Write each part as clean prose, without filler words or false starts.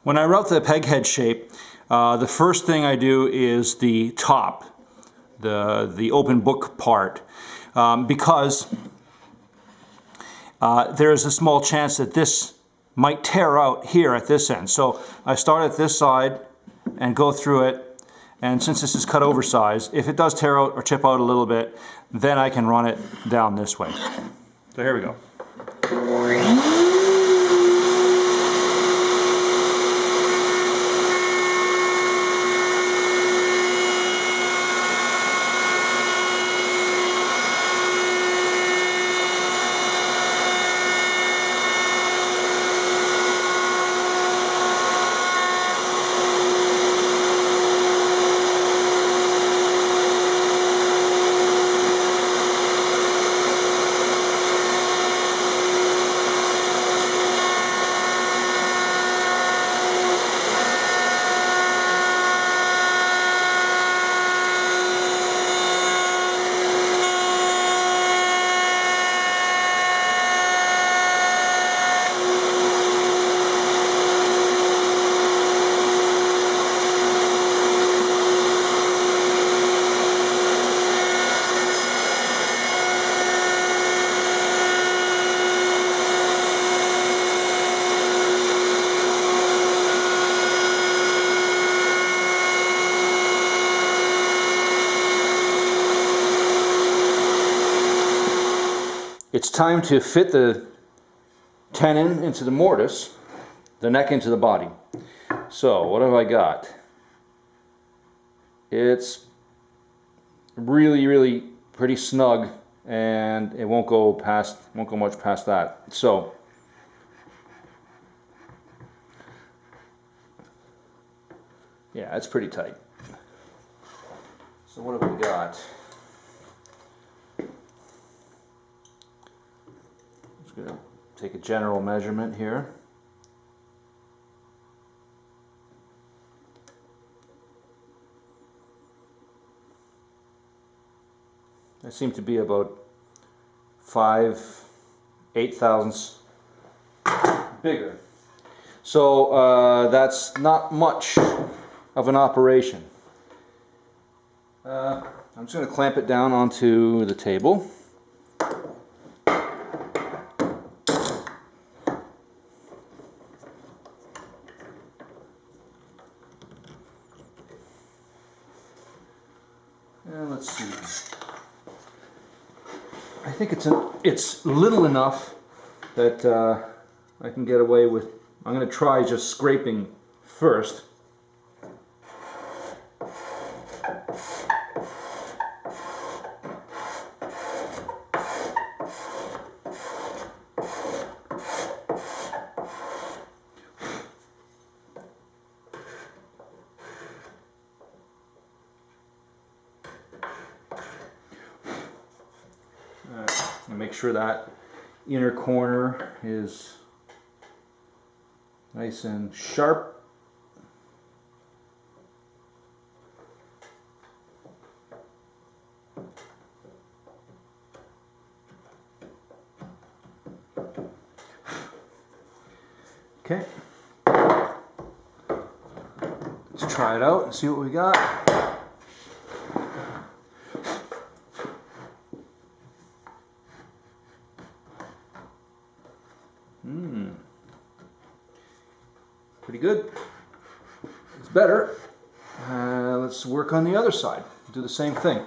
When I route the peg head shape, the first thing I do is the top, the open book part, because there is a small chance that this might tear out here at this end. So I start at this side and go through it, and since this is cut oversized, if it does tear out or chip out a little bit, then I can run it down this way. So here we go. It's time to fit the tenon into the mortise, the neck into the body. So what have I got? It's really pretty snug, and it won't go much past that. So yeah, it's pretty tight. So what have we got? Going to take a general measurement here. I seem to be about 5/8 thousandths bigger. So that's not much of an operation. I'm just going to clamp it down onto the table. And let's see. I think it's little enough that I can get away with. I'm going to try just scraping first. And make sure that inner corner is nice and sharp. Okay, let's try it out and see what we got. Pretty good. It's better. Let's work on the other side. Do the same thing.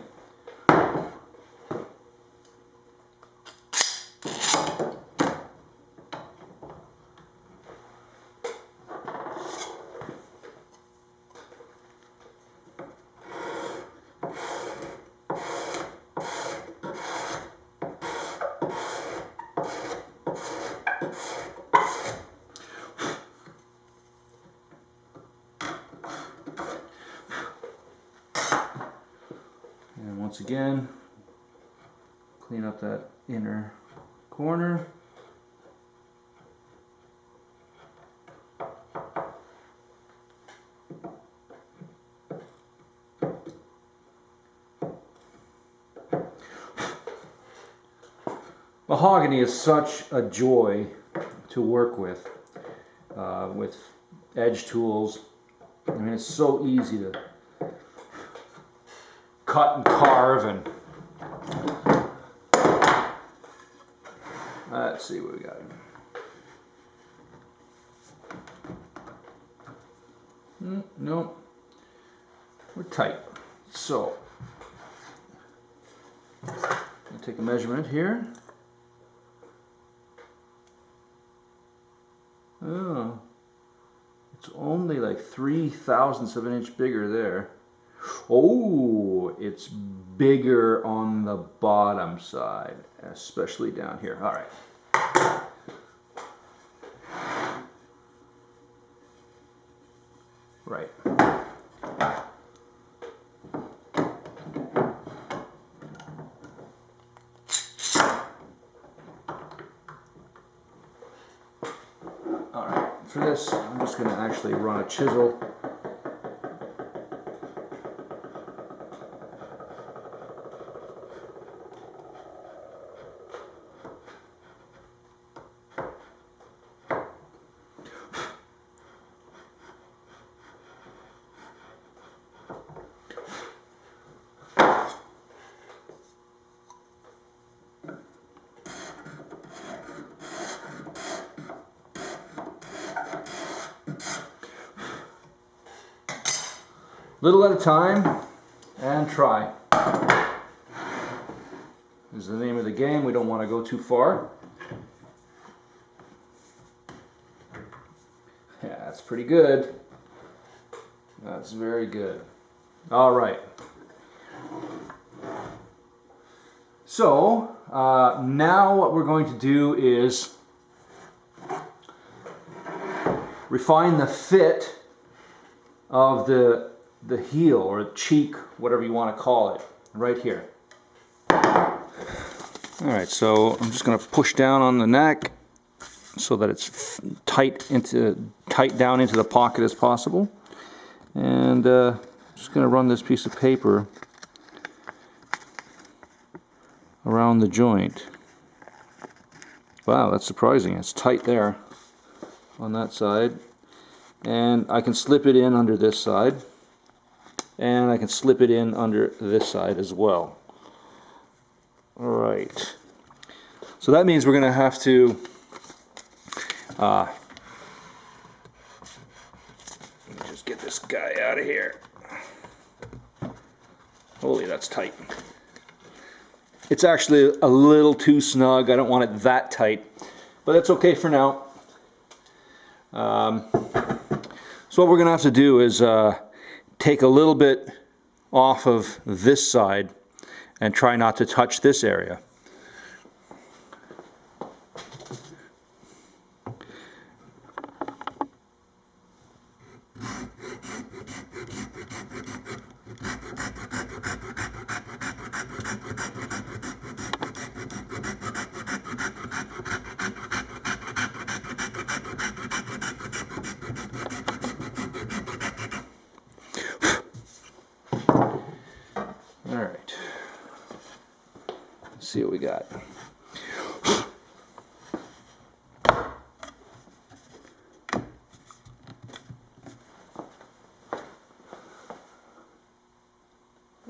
And once again, clean up that inner corner. Mahogany is such a joy to work with edge tools. I mean, it's so easy to cut and carve. And let's see what we got. No, we're tight. So I'll take a measurement here. Oh, it's only like 3/1000ths of an inch bigger there. Oh, it's bigger on the bottom side, especially down here. All right. Right. All right. For this, I'm just going to actually run a chisel. Little at a time, and try. This is the name of the game. We don't want to go too far. Yeah, that's pretty good. That's very good. All right. So, now what we're going to do is refine the fit of the heel or cheek, whatever you want to call it, right here. All right, so I'm just going to push down on the neck so that it's tight down into the pocket as possible, and just going to run this piece of paper around the joint. Wow, that's surprising. It's tight there on that side, and I can slip it in under this side. And I can slip it in under this side as well. All right. So that means we're going to have to let me just get this guy out of here. Holy, that's tight. It's actually a little too snug. I don't want it that tight, but that's okay for now. So what we're going to have to do is take a little bit off of this side and try not to touch this area. See what we got.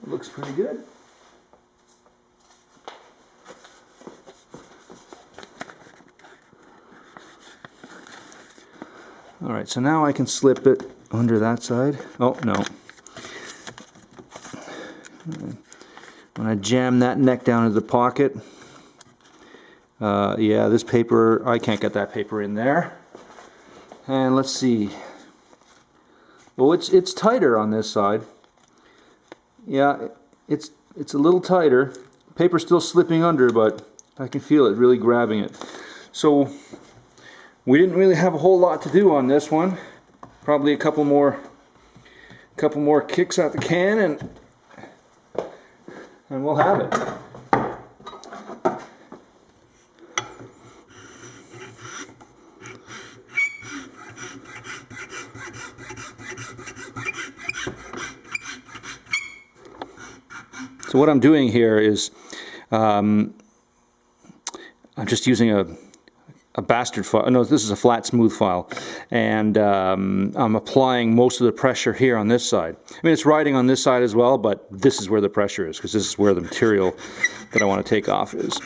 It looks pretty good. All right, so now I can slip it under that side. Oh, no. When I jam that neck down into the pocket, yeah, this paper, I can't get that paper in there. And let's see. Well, it's tighter on this side. Yeah, it's a little tighter. Paper's still slipping under, but I can feel it really grabbing it. So we didn't really have a whole lot to do on this one. Probably a couple more kicks at the can, and we'll have it. So what I'm doing here is I'm just using a bastard file. No, this is a flat smooth file, and I'm applying most of the pressure here on this side. I mean, it's riding on this side as well, but this is where the pressure is, because this is where the material that I want to take off is.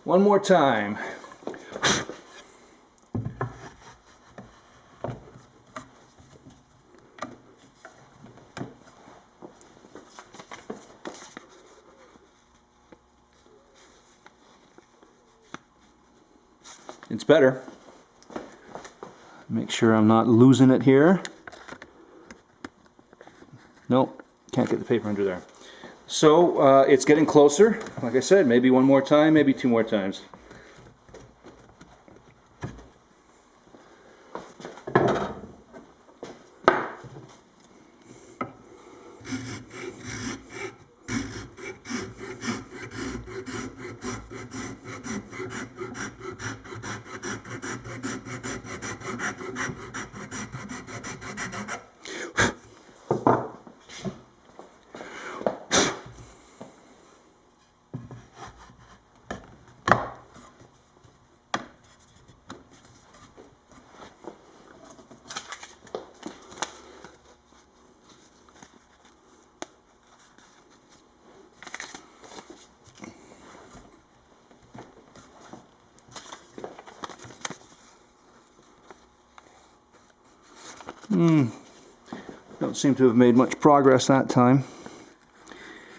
One more time. It's better. Make sure I'm not losing it here. Nope, can't get the paper under there. So it's getting closer. Like I said, maybe one more time, maybe two more times. Don't seem to have made much progress that time.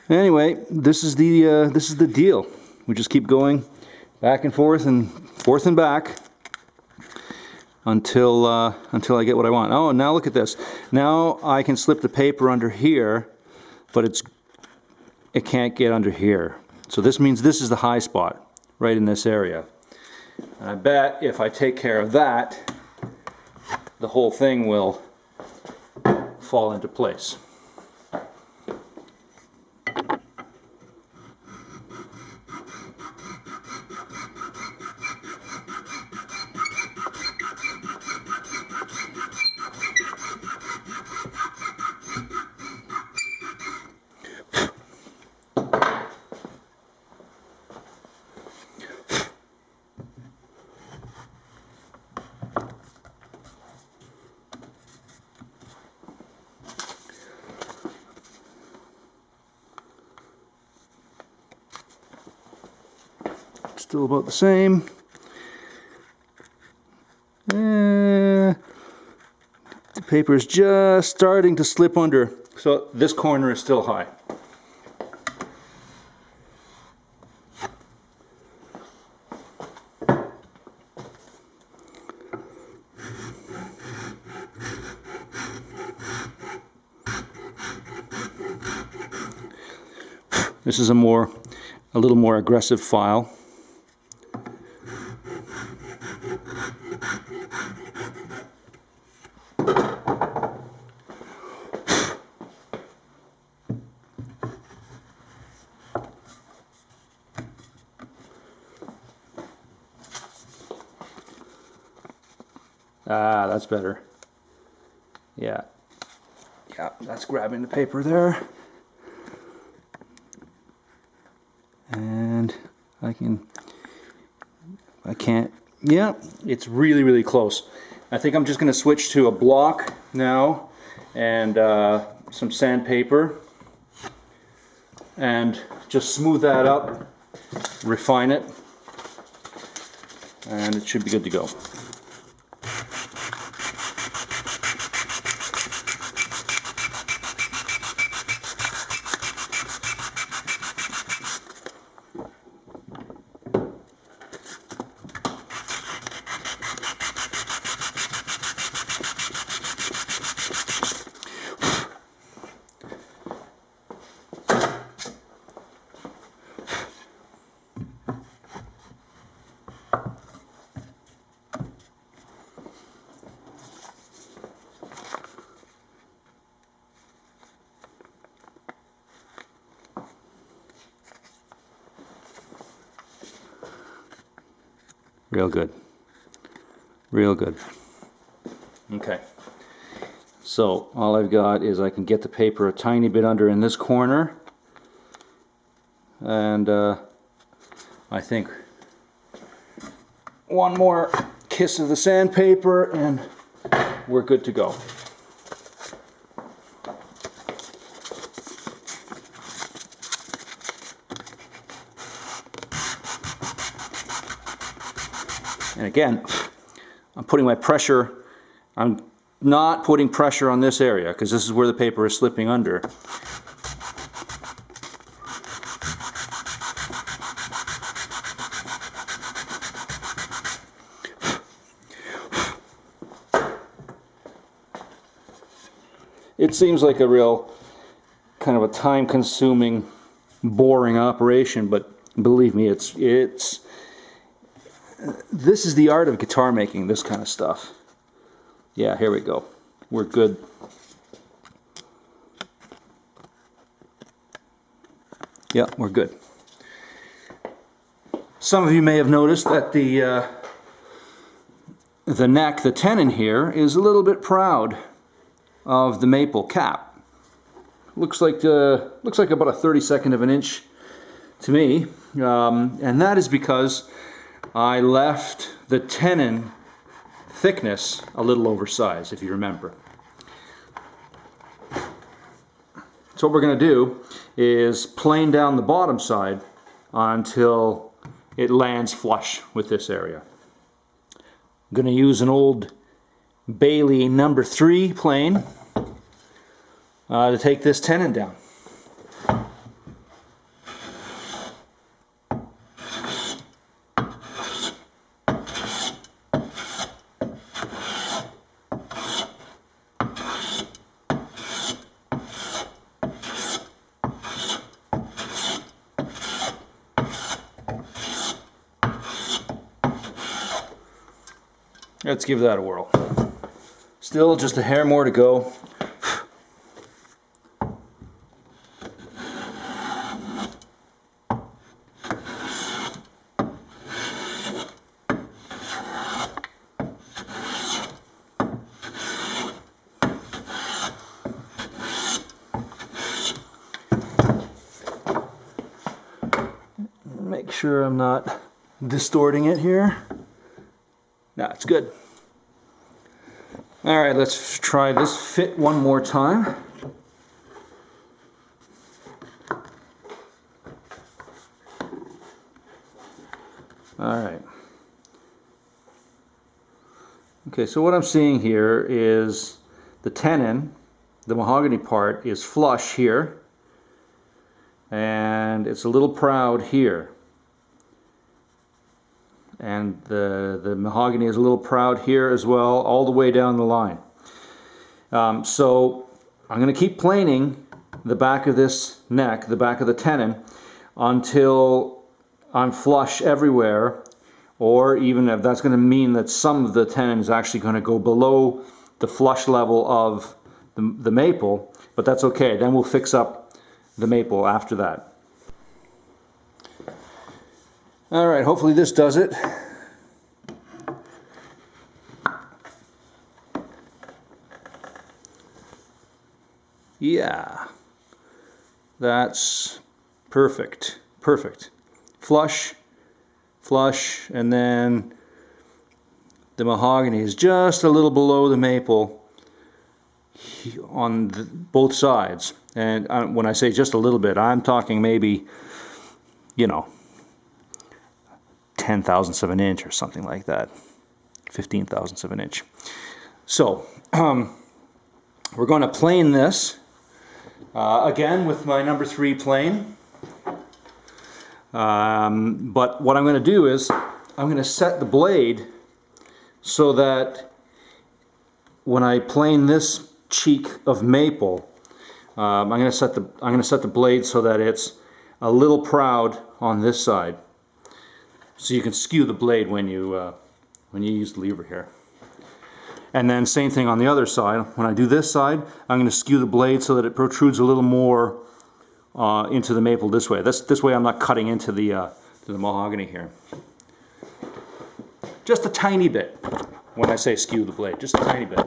Anyway, this is the deal. We just keep going back and forth and back until I get what I want. Oh, now look at this. Now I can slip the paper under here, but it can't get under here. So this means this is the high spot, right in this area. And I bet if I take care of that, the whole thing will fall into place. Still about the same. The paper is just starting to slip under, so this corner is still high. This is a little more aggressive file. Ah, that's better. Yeah, that's grabbing the paper there. And I can't, yeah, it's really, really close. I think I'm just going to switch to a block now and some sandpaper and just smooth that up, refine it, and it should be good to go. Real good. Real good. Okay. So all I've got is I can get the paper a tiny bit under in this corner, and I think one more kiss of the sandpaper and we're good to go. And again, I'm putting my pressure, I'm not putting pressure on this area because this is where the paper is slipping under. It seems like a real kind of a time-consuming, boring operation, but believe me, this is the art of guitar making, this kind of stuff. Yeah, here we go. We're good. Yeah, we're good. Some of you may have noticed that the neck, the tenon here, is a little bit proud of the maple cap. Looks like about a 32nd of an inch to me, and that is because I left the tenon thickness a little oversized, if you remember. So what we're going to do is plane down the bottom side until it lands flush with this area. I'm going to use an old Bailey number 3 plane to take this tenon down. Let's give that a whirl. Still just a hair more to go. Make sure I'm not distorting it here. No, it's good. All right, let's try this fit one more time. All right. Okay, so what I'm seeing here is the tenon, the mahogany part, is flush here, and it's a little proud here. And the mahogany is a little proud here as well, all the way down the line. So I'm going to keep planing the back of this neck, the back of the tenon, until I'm flush everywhere, or even if that's going to mean that some of the tenon is actually going to go below the flush level of the maple, but that's okay. Then we'll fix up the maple after that. All right, hopefully this does it. Yeah, that's perfect, perfect. Flush, flush, and then the mahogany is just a little below the maple on both sides. And when I say just a little bit, I'm talking maybe, you know, 10 thousandths of an inch or something like that, 15 thousandths of an inch. So we're going to plane this again with my number 3 plane, but what I'm going to do is I'm going to set the blade so that when I plane this cheek of maple, I'm going to set the blade so that it's a little proud on this side. So you can skew the blade when you use the lever here. And then same thing on the other side. When I do this side, I'm going to skew the blade so that it protrudes a little more into the maple this way. This way I'm not cutting into the mahogany here. Just a tiny bit when I say skew the blade, just a tiny bit.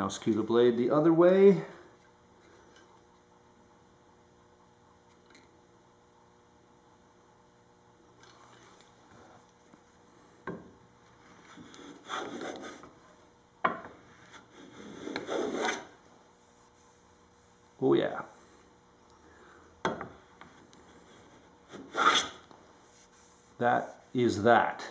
Now skew the blade the other way. Oh yeah. That is that.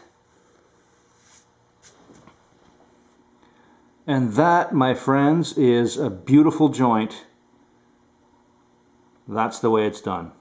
And that, my friends, is a beautiful joint. That's the way it's done.